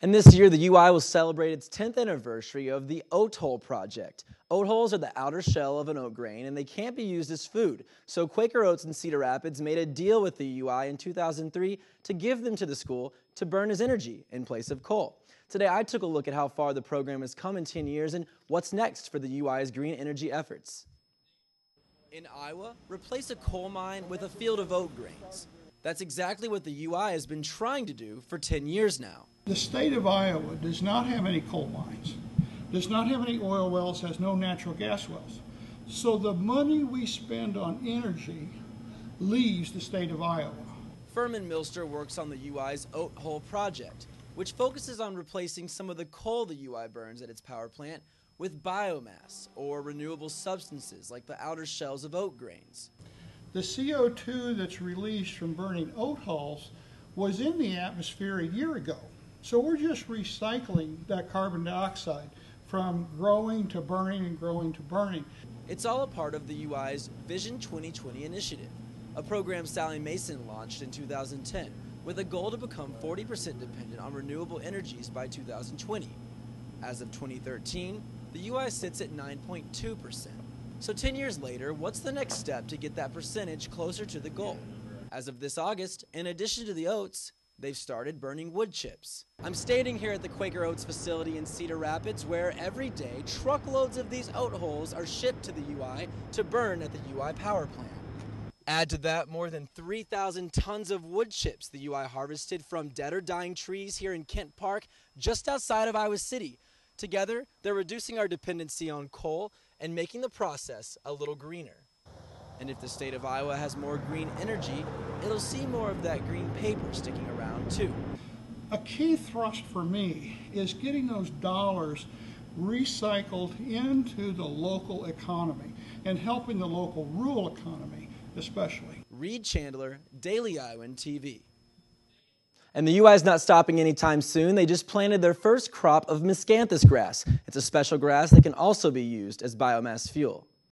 And this year, the UI will celebrate its 10th anniversary of the Oat Hull Project. Oat hulls are the outer shell of an oat grain, and they can't be used as food. So Quaker Oats in Cedar Rapids made a deal with the UI in 2003 to give them to the school to burn as energy in place of coal. Today, I took a look at how far the program has come in 10 years and what's next for the UI's green energy efforts. In Iowa, replace a coal mine with a field of oat grains. That's exactly what the UI has been trying to do for 10 years now. The state of Iowa does not have any coal mines, does not have any oil wells, has no natural gas wells. So the money we spend on energy leaves the state of Iowa. Furman Milster works on the UI's Oat Hull project, which focuses on replacing some of the coal the UI burns at its power plant with biomass or renewable substances like the outer shells of oat grains. The CO2 that's released from burning oat hulls was in the atmosphere a year ago. So we're just recycling that carbon dioxide from growing to burning and growing to burning. It's all a part of the UI's Vision 2020 initiative, a program Sally Mason launched in 2010 with a goal to become 40% dependent on renewable energies by 2020. As of 2013, the UI sits at 9.2%. So 10 years later, what's the next step to get that percentage closer to the goal? As of this August, in addition to the oats, they've started burning wood chips. I'm standing here at the Quaker Oats facility in Cedar Rapids where every day truckloads of these oat hulls are shipped to the UI to burn at the UI power plant. Add to that more than 3,000 tons of wood chips the UI harvested from dead or dying trees here in Kent Park just outside of Iowa City. Together, they're reducing our dependency on coal and making the process a little greener. And if the state of Iowa has more green energy, it'll see more of that green paper sticking around too. A key thrust for me is getting those dollars recycled into the local economy and helping the local rural economy especially. Reed Chandler, Daily Iowan TV. And the UI is not stopping anytime soon. They just planted their first crop of miscanthus grass. It's a special grass that can also be used as biomass fuel.